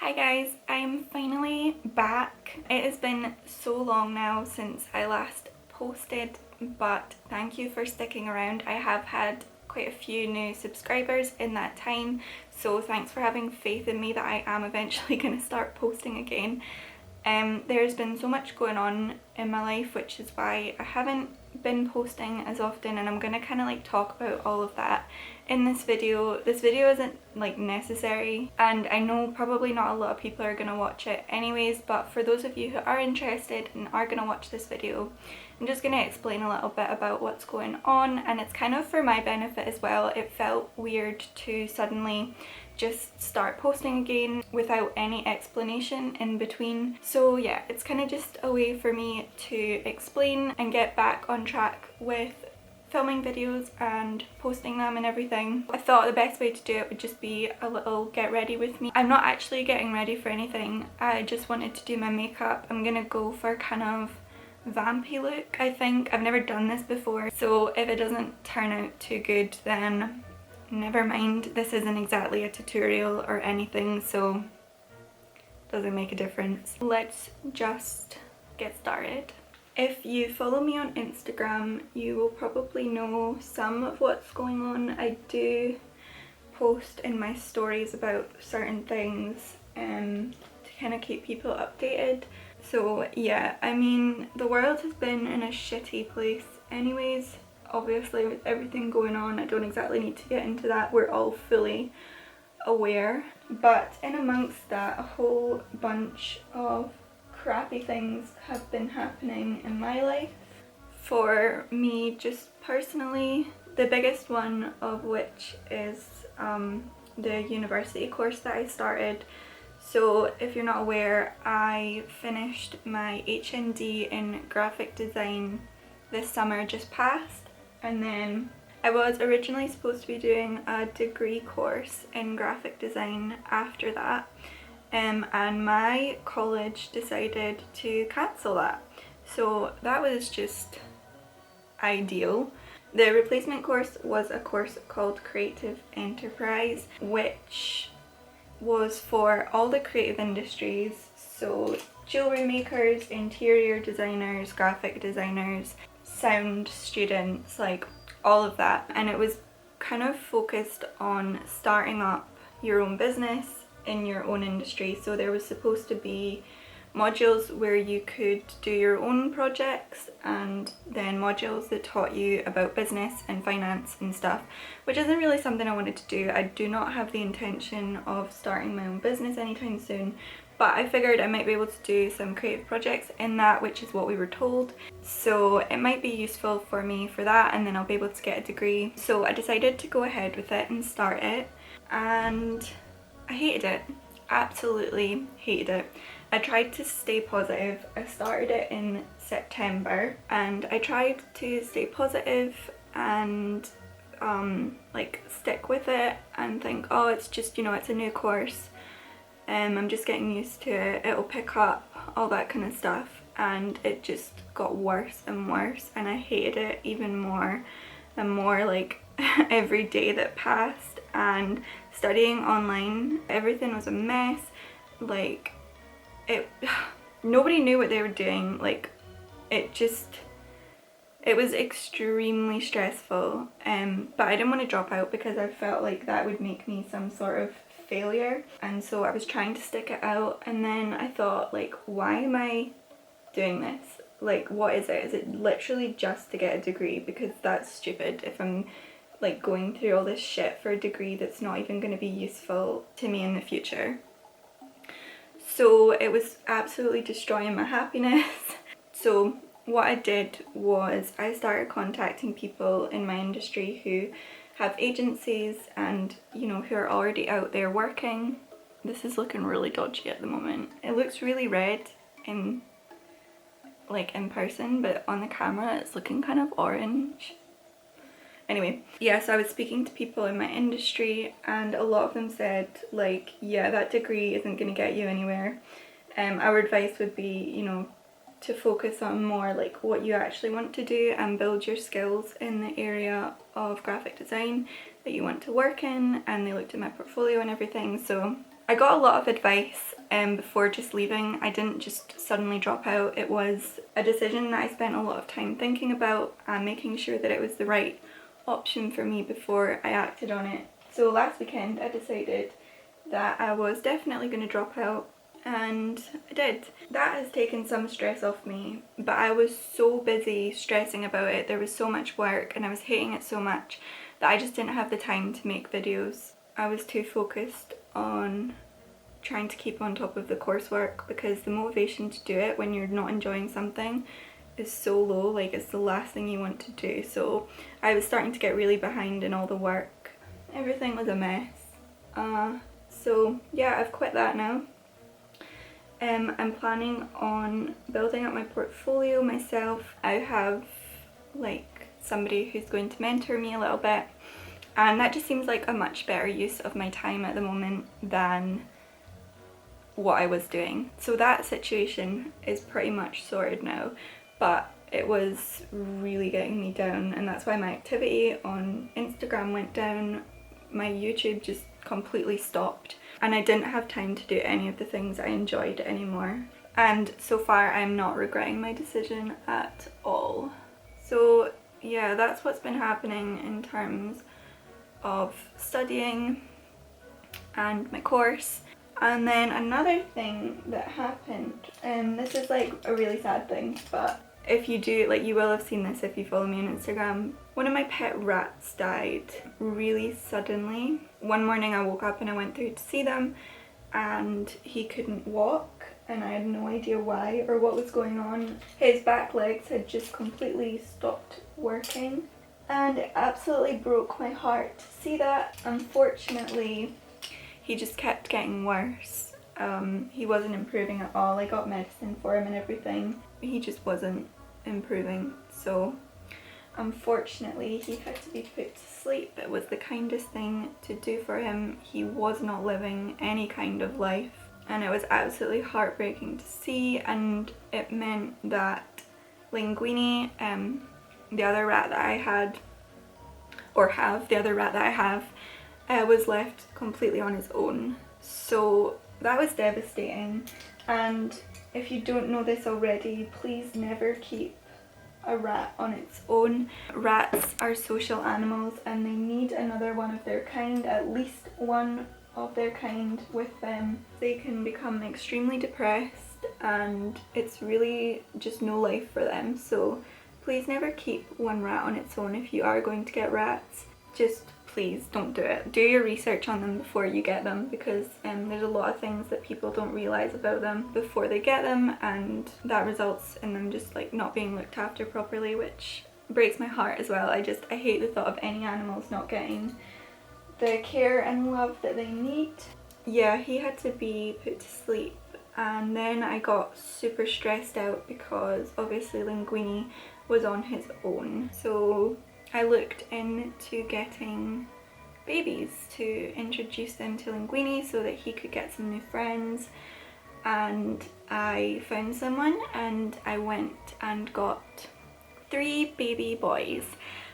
Hi guys, I'm finally back. It has been so long now since I last posted, but thank you for sticking around. I have had quite a few new subscribers in that time, so thanks for having faith in me that I am eventually going to start posting again. There's been so much going on in my life, which is why I haven't been posting as often, and I'm gonna kind of like talk about all of that in this video. This video isn't like necessary, and I know probably not a lot of people are gonna watch it anyways, but for those of you who are interested and are gonna watch this video, I'm just gonna explain a little bit about what's going on, and it's kind of for my benefit as well. It felt weird to suddenly just start posting again without any explanation in between. So yeah, it's kind of just a way for me to explain and get back on track with filming videos and posting them and everything. I thought the best way to do it would just be a little get ready with me. I'm not actually getting ready for anything. I just wanted to do my makeup. I'm gonna go for kind of vampy look, I think. I've never done this before, so if it doesn't turn out too good, then never mind. This isn't exactly a tutorial or anything, so it doesn't make a difference. Let's just get started. If you follow me on Instagram, you will probably know some of what's going on. I do post in my stories about certain things to kind of keep people updated. So yeah, I mean, the world has been in a shitty place anyways. Obviously, with everything going on, I don't exactly need to get into that. We're all fully aware. But in amongst that, a whole bunch of crappy things have been happening in my life. For me, just personally, the biggest one of which is the university course that I started. So if you're not aware, I finished my HND in graphic design this summer just past, and then I was originally supposed to be doing a degree course in graphic design after that, and my college decided to cancel that. So that was just ideal. The replacement course was a course called Creative Enterprise, which was for all the creative industries, so jewellery makers, interior designers, graphic designers, sound students, like all of that. And it was kind of focused on starting up your own business in your own industry. So there was supposed to be modules where you could do your own projects, and then modules that taught you about business and finance and stuff, which isn't really something I wanted to do. I do not have the intention of starting my own business anytime soon, but I figured I might be able to do some creative projects in that, which is what we were told. So it might be useful for me for that, and then I'll be able to get a degree. So I decided to go ahead with it and start it, and I hated it. Absolutely hated it. I tried to stay positive. I started it in September, and I tried to stay positive and like stick with it and think, oh, it's just, you know, it's a new course. I'm just getting used to it. It'll pick up, all that kind of stuff. And it just got worse and worse, and I hated it even more and more, like every day that passed. And studying online, everything was a mess. Like nobody knew what they were doing. Like it was extremely stressful, but I didn't want to drop out because I felt like that would make me some sort of failure, and so I was trying to stick it out. And then I thought, like, why am I doing this? Like, what is it? Is it literally just to get a degree? Because that's stupid if I'm like going through all this shit for a degree that's not even going to be useful to me in the future. So it was absolutely destroying my happiness. So what I did was I started contacting people in my industry who have agencies and, you know, who are already out there working. This is looking really dodgy at the moment. It looks really red in person, but on the camera it's looking kind of orange. Anyway, yeah, so I was speaking to people in my industry, and a lot of them said, like, yeah, that degree isn't going to get you anywhere. Our advice would be, you know, to focus on more like what you actually want to do and build your skills in the area of graphic design that you want to work in. And they looked at my portfolio and everything, so I got a lot of advice before just leaving. I didn't just suddenly drop out. It was a decision that I spent a lot of time thinking about and making sure that it was the right option for me before I acted on it. So last weekend I decided that I was definitely going to drop out, and I did. That has taken some stress off me, but I was so busy stressing about it. There was so much work and I was hating it so much that I just didn't have the time to make videos. I was too focused on trying to keep on top of the coursework, because the motivation to do it when you're not enjoying something is so low, like it's the last thing you want to do. So I was starting to get really behind in all the work. Everything was a mess. So yeah, I've quit that now. I'm planning on building up my portfolio myself. I have like somebody who's going to mentor me a little bit, and that just seems like a much better use of my time at the moment than what I was doing. So that situation is pretty much sorted now, but it was really getting me down, and that's why my activity on Instagram went down. My YouTube just completely stopped, and I didn't have time to do any of the things I enjoyed anymore. And so far I'm not regretting my decision at all. So yeah, that's what's been happening in terms of studying and my course. And then another thing that happened, and this is like a really sad thing, but if you do, like, you will have seen this if you follow me on Instagram. One of my pet rats died really suddenly. One morning I woke up and I went through to see them, and he couldn't walk, and I had no idea why or what was going on. His back legs had just completely stopped working, and it absolutely broke my heart to see that. Unfortunately, he just kept getting worse. He wasn't improving at all. I got medicine for him and everything. He just wasn't improving. So unfortunately he had to be put to sleep. It was the kindest thing to do for him. He was not living any kind of life, and it was absolutely heartbreaking to see, and it meant that Linguini, the other rat that I had, or have, the other rat that I have, was left completely on his own. So that was devastating, and if you don't know this already, please never keep a rat on its own. Rats are social animals and they need another one of their kind, at least one of their kind with them. They can become extremely depressed and it's really just no life for them. So please never keep one rat on its own. If you are going to get rats, just please don't do it. Do your research on them before you get them, because there's a lot of things that people don't realise about them before they get them, and that results in them just like not being looked after properly, which breaks my heart as well. I hate the thought of any animals not getting the care and love that they need. Yeah, he had to be put to sleep, and then I got super stressed out because obviously Linguini was on his own. So I looked into getting babies to introduce them to Linguini so that he could get some new friends, and I found someone and I went and got 3 baby boys,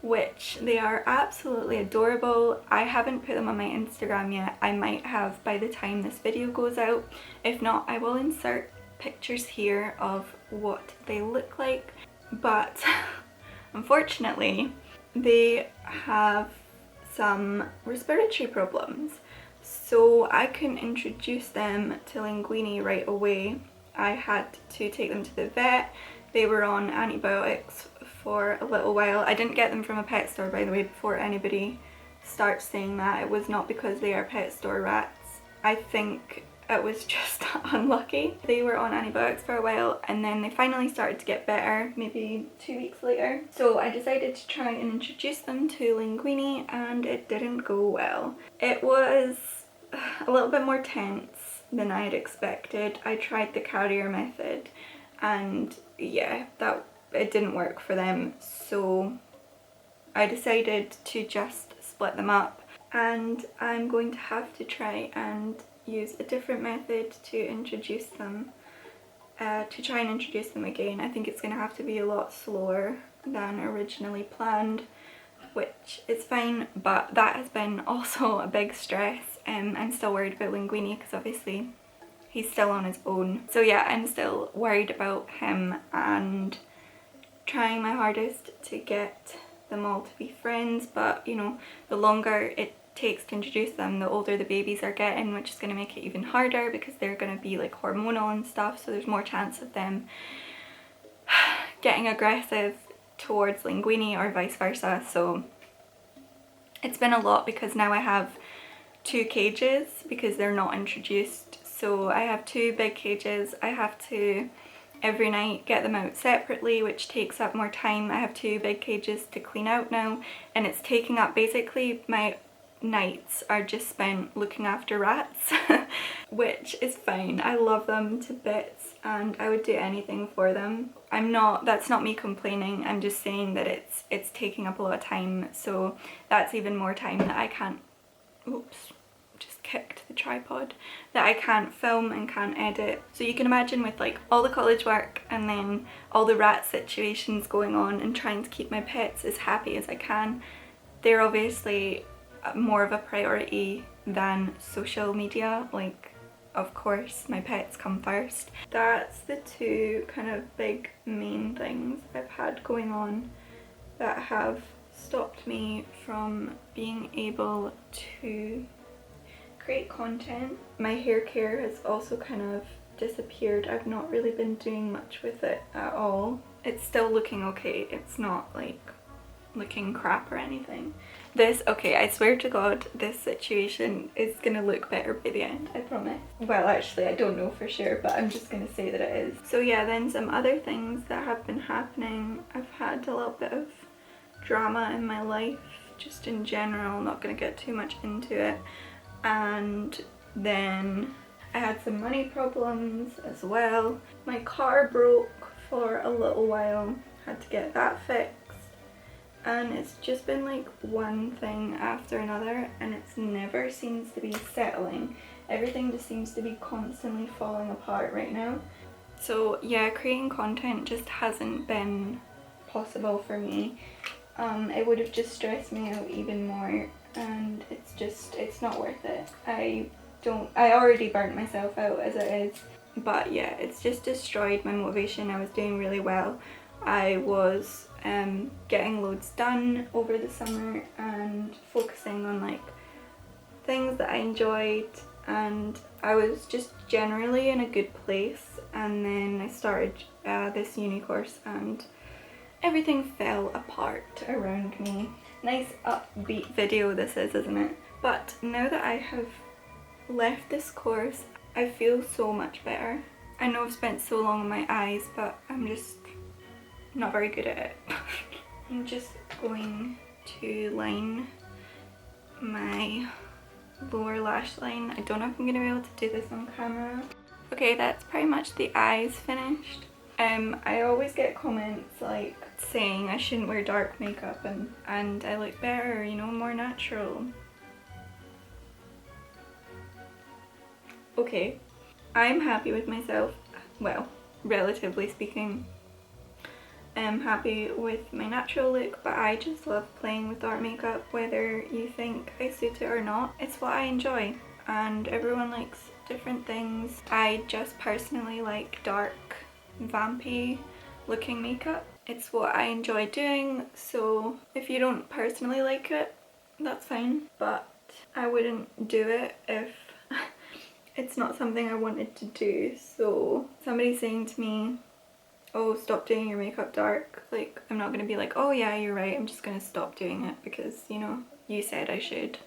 which they are absolutely adorable. I haven't put them on my Instagram yet. I might have by the time this video goes out. If not, I will insert pictures here of what they look like, but unfortunately they have some respiratory problems, so I couldn't introduce them to Linguini right away. I had to take them to the vet. They were on antibiotics for a little while. I didn't get them from a pet store, by the way, before anybody starts saying that. It was not because they are pet store rats. I think it was just unlucky. They were on antibiotics for a while and then they finally started to get better, maybe 2 weeks later. So I decided to try and introduce them to Linguini, and it didn't go well. It was a little bit more tense than I had expected. I tried the carrier method and yeah, it didn't work for them. So I decided to just split them up, and I'm going to have to try and use a different method to introduce them, to try and introduce them again. I think it's going to have to be a lot slower than originally planned, which is fine, but that has been also a big stress. I'm still worried about Linguini because obviously he's still on his own. So yeah, I'm still worried about him and trying my hardest to get them all to be friends, but you know, the longer it takes to introduce them, the older the babies are getting, which is going to make it even harder because they're going to be like hormonal and stuff, so there's more chance of them getting aggressive towards linguini or vice versa. So it's been a lot because now I have 2 cages because they're not introduced. So I have 2 big cages. I have to every night get them out separately, which takes up more time. I have 2 big cages to clean out now, and it's taking up, basically my nights are just spent looking after rats which is fine. I love them to bits and I would do anything for them. That's not me complaining, I'm just saying that it's taking up a lot of time, so that's even more time that I can't, oops, just kicked the tripod, that I can't film and can't edit. So you can imagine with like all the college work and then all the rat situations going on and trying to keep my pets as happy as I can, they're obviously more of a priority than social media. Like, of course my pets come first. That's the 2 kind of big main things I've had going on that have stopped me from being able to create content. My hair care has also kind of disappeared. I've not really been doing much with it at all. It's still looking okay, it's not like looking crap or anything. This, okay, I swear to God, this situation is gonna look better by the end, I promise. Well, actually, I don't know for sure, but I'm just gonna say that it is. So yeah, then some other things that have been happening. I've had a little bit of drama in my life, just in general, not gonna get too much into it. And then I had some money problems as well. My car broke for a little while, had to get that fixed. And it's just been like one thing after another, and it's never seems to be settling. Everything just seems to be constantly falling apart right now. So yeah, creating content just hasn't been possible for me. It would have just stressed me out even more, and it's not worth it. I already burnt myself out as it is, but yeah, it's just destroyed my motivation. I was doing really well. I was getting loads done over the summer and focusing on like things that I enjoyed, and I was just generally in a good place. And then I started this uni course and everything fell apart around me. Nice upbeat video this is, isn't it? But now that I have left this course, I feel so much better. I know I've spent so long on my eyes, but I'm just not very good at it. I'm just going to line my lower lash line. I don't know if I'm going to be able to do this on camera. Okay, that's pretty much the eyes finished. I always get comments like saying I shouldn't wear dark makeup and I look better, you know, more natural. Okay, I'm happy with myself, well, relatively speaking. I'm happy with my natural look, but I just love playing with dark makeup, whether you think I suit it or not. It's what I enjoy, and everyone likes different things. I just personally like dark, vampy looking makeup. It's what I enjoy doing, so if you don't personally like it, that's fine, but I wouldn't do it if it's not something I wanted to do. So somebody saying to me, oh, stop doing your makeup dark, like, I'm not gonna be like, oh yeah, you're right, I'm just gonna stop doing it because, you know, you said I should.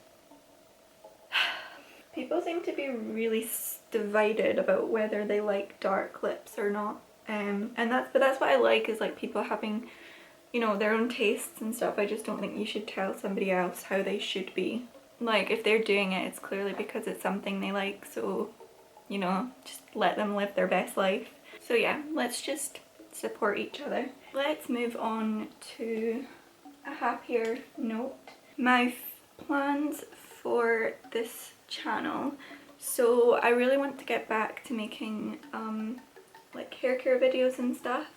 People seem to be really divided about whether they like dark lips or not, but that's what I like, is like people having, you know, their own tastes and stuff. I just don't think you should tell somebody else how they should be. Like, if they're doing it, it's clearly because it's something they like, so, you know, just let them live their best life. So yeah, let's just support each other. Let's move on to a happier note. My plans for this channel. So I really want to get back to making like hair care videos and stuff,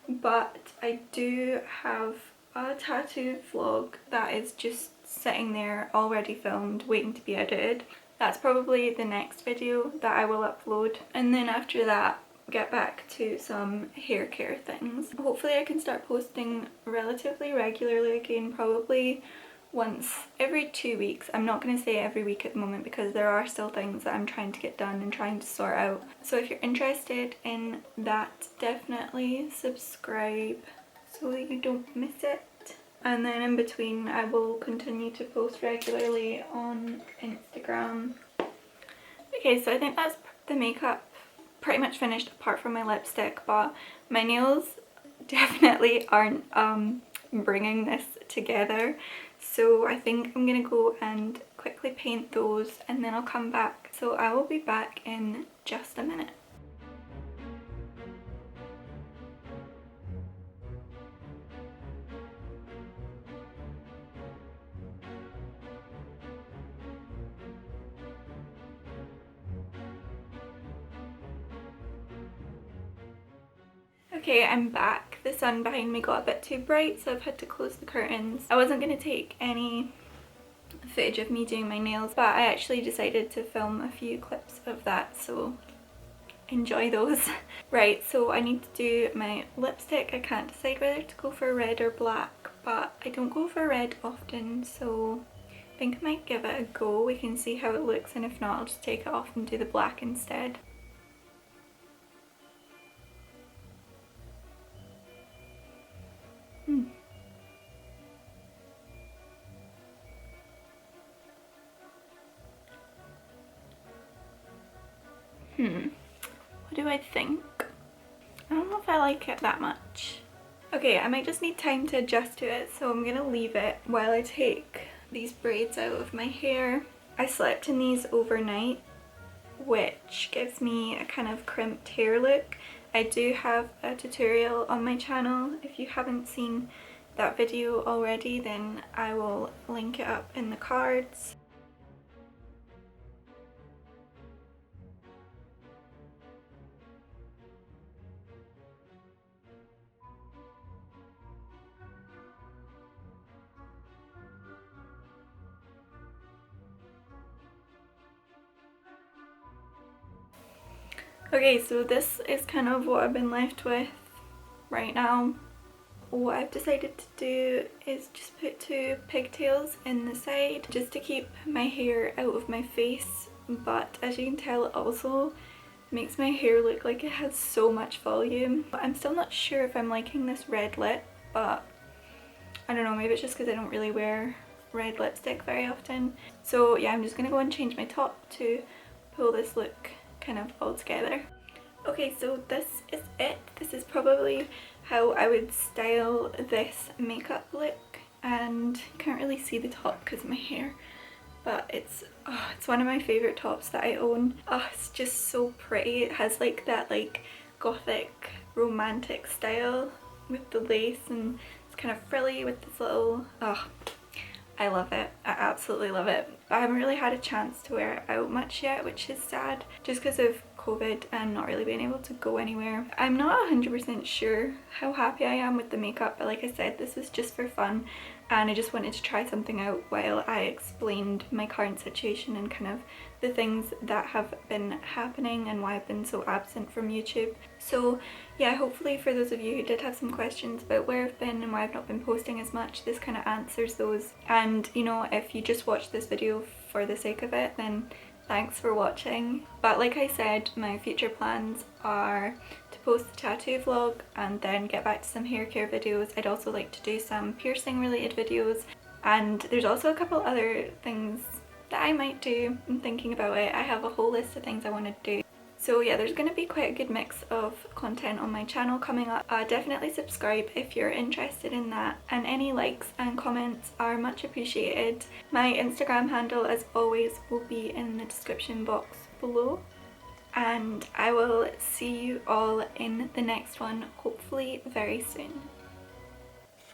but I do have a tattoo vlog that is just sitting there already filmed, waiting to be edited. that's probably the next video that I will upload. And then after that, get back to some hair care things. Hopefully I can start posting relatively regularly again, probably once every 2 weeks. I'm not going to say every week at the moment because there are still things that I'm trying to get done and trying to sort out. So if you're interested in that, definitely subscribe so that you don't miss it. And then in between I will continue to post regularly on Instagram. Okay, so I think that's the makeup pretty much finished apart from my lipstick, but my nails definitely aren't bringing this together. So I think I'm gonna go and quickly paint those and then I'll come back. So I will be back in just a minute. Okay, I'm back. The sun behind me got a bit too bright, so I've had to close the curtains. I wasn't going to take any footage of me doing my nails, but I actually decided to film a few clips of that, so enjoy those. Right, so I need to do my lipstick. I can't decide whether to go for red or black, but I don't go for red often, so I think I might give it a go. We can see how it looks, and if not, I'll just take it off and do the black instead. What do I think? I don't know if I like it that much. Okay, I might just need time to adjust to it, so I'm gonna leave it while I take these braids out of my hair. I slept in these overnight, which gives me a kind of crimped hair look. I do have a tutorial on my channel. If you haven't seen that video already, then I will link it up in the cards. Okay, so this is kind of what I've been left with right now. What I've decided to do is just put 2 pigtails in the side just to keep my hair out of my face, but as you can tell it also makes my hair look like it has so much volume. I'm still not sure if I'm liking this red lip, but I don't know, maybe it's just because I don't really wear red lipstick very often. So yeah, I'm just gonna go and change my top to pull this look kind of all together. Okay, so this is it. This is probably how I would style this makeup look, and you can't really see the top because of my hair, but it's one of my favourite tops that I own. It's just so pretty. It has like that like gothic romantic style with the lace, and it's kind of frilly with this little, I love it. I absolutely love it. I haven't really had a chance to wear it out much yet, which is sad, just because of COVID and not really being able to go anywhere. I'm not 100% sure how happy I am with the makeup, but like I said, this was just for fun and I just wanted to try something out while I explained my current situation and kind of the things that have been happening and why I've been so absent from YouTube. So yeah, hopefully for those of you who did have some questions about where I've been and why I've not been posting as much, this kind of answers those. And you know, if you just watched this video for the sake of it, then thanks for watching. But like I said, my future plans are to post the tattoo vlog and then get back to some hair care videos. I'd also like to do some piercing related videos, and there's also a couple other things that I might do. I'm thinking about it. I have a whole list of things I want to do. So yeah, there's going to be quite a good mix of content on my channel coming up. Definitely subscribe if you're interested in that, and any likes and comments are much appreciated. My Instagram handle, as always, will be in the description box below, and I will see you all in the next one, hopefully very soon.